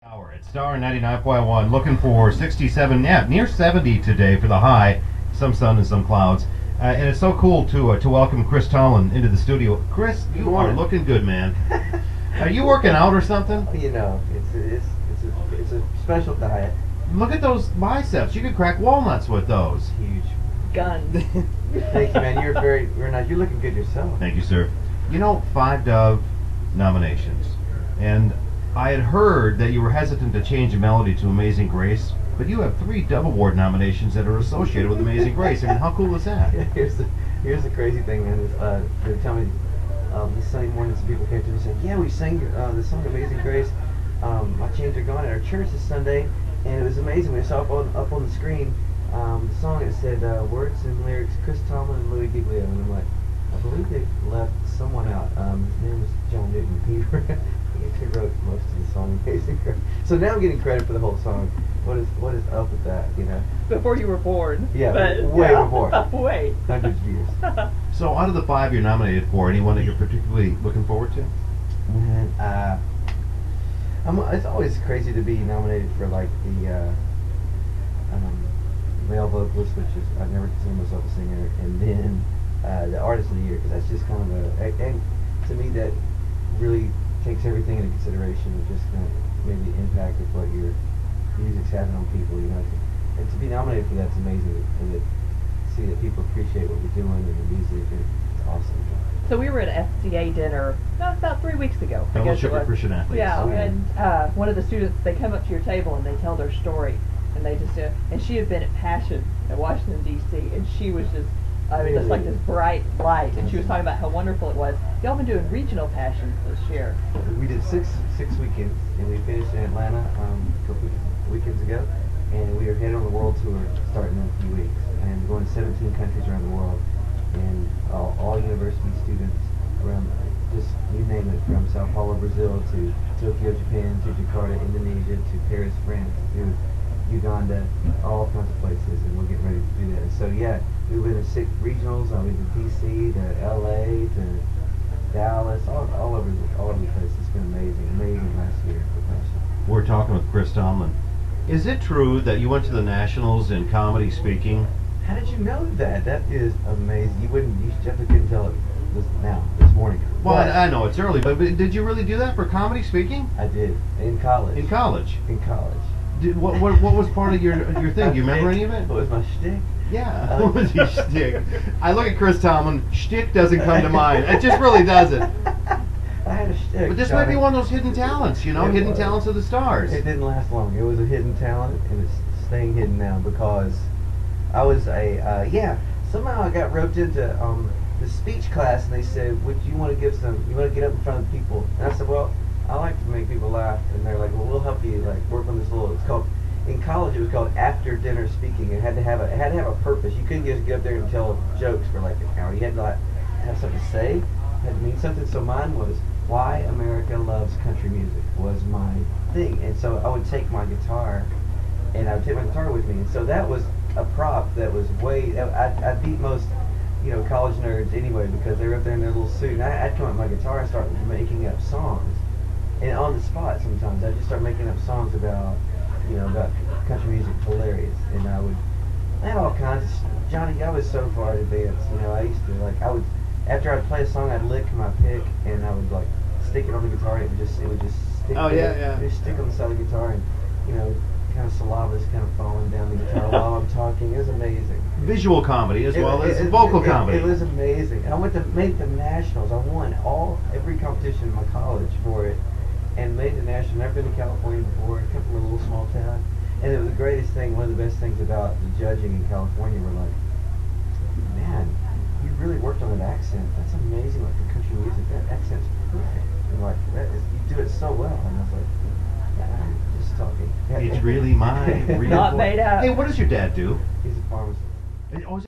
Hour at Star 99.1, looking for 67, yeah, near 70 today for the high. Some sun and some clouds. And it's so cool to welcome Chris Tomlin into the studio. Chris, you are looking good, man. Are you working out or something? You know, it's a special diet. Look at those biceps. You could crack walnuts with those. Huge. Guns. Thank you, man. You're very nice. You're looking good yourself. Thank you, sir. You know, 5 Dove nominations. And I had heard that you were hesitant to change the melody to Amazing Grace, but you have 3 Dove Award nominations that are associated with Amazing Grace. I mean, how cool is that? Here's the crazy thing, man. They were telling me this Sunday morning, some people came to me and said, "Yeah, we sang the song Amazing Grace. My chains are gone at our church this Sunday, and it was amazing. We saw up on the screen the song. It said words and lyrics, Chris Tomlin and Louis Giglio." And I'm like, I believe they left someone out. His name was John Newton. He wrote most of the song Amazing Grace. So now I'm getting credit for the whole song. What is up with that, you know? Before you were born. Yeah, but, way before. Way. Hundreds of years. So out of the 5 you're nominated for, anyone that you're particularly looking forward to? Man, it's always crazy to be nominated for like the male vocalist, which is I never consider myself a singer, and then the artist of the year, because that's just kind of and to me that really takes everything into consideration of just kind of maybe the impact of what your music's having on people, you know. And to be nominated for that's amazing, and to see that people appreciate what we're doing and the music, it's awesome. So we were at an FCA dinner about 3 weeks ago. Fellowship of Christian Athletes. Yeah, and one of the students, they come up to your table and they tell their story, and they just and she had been at Passion at Washington D.C. and she was just just like this bright light, and she was talking about how wonderful it was. Y'all been doing regional Passions this year. We did six weekends, and we finished in Atlanta a couple weekends ago, and we are headed on the world tour starting in a few weeks, and going to 17 countries around the world, and all university students from just you name it, from Sao Paulo, Brazil to Tokyo, Japan, to Jakarta, Indonesia, to Paris, France, to Uganda, all kinds of places, and we're getting ready to do that. And so yeah, we've been to 6 regionals. We've been to DC, to LA, to Dallas, all over the place. It's been amazing last year for Passion. We're talking with Chris Tomlin. Is it true that you went to the Nationals in comedy speaking? How did you know that? That is amazing. You definitely couldn't tell it this morning. Well, I know it's early, but did you really do that for comedy speaking? I did in college. In college. What was part of your thing? Do you remember any of it? What was my shtick? Yeah, what was your shtick? I look at Chris Tomlin, shtick doesn't come to mind. It just really doesn't. I had a shtick. But this might be one of those hidden talents, you know, hidden talents of the stars. It didn't last long. It was a hidden talent, and it's staying hidden now because I was somehow I got roped into the speech class, and they said, "Would you want to get up in front of people?" And I said, "Well, I like to make people laugh," and they're like, "Well, we'll help you work on this little." It's called in college. It was called after dinner speaking. It had to have a purpose. You couldn't just get up there and tell jokes for like an hour. You had to have something to say. It had to mean something. So mine was why America loves country music was my thing, and so I would take my guitar, and I would take my guitar with me, and so that was a prop that was I beat most college nerds anyway because they were up there in their little suit, and I'd come up with my guitar and start making up songs. And on the spot, sometimes I just start making up songs about country music, hilarious. And I had all kinds of Johnny. I was so far advanced. I used to after I'd play a song, I'd lick my pick, and I would stick it on the guitar, and it would just stick. Oh there. yeah. It would just stick on the side of the guitar, and kind of saliva's kind of falling down the guitar while I'm talking. It was amazing. Visual comedy as well as vocal comedy. It was amazing. And I went to make the nationals. I won every competition in my college for it, and made the national. Never been to California before. I come from a little small town, and it was the greatest thing. One of the best things about the judging in California were like, man, you really worked on that accent. That's amazing. Like for country music, that accent's perfect. And you do it so well. And I was like, yeah, I'm just talking. It's really my real Not voice. made up. Hey, what does your dad do? He's a pharmacist. Oh, is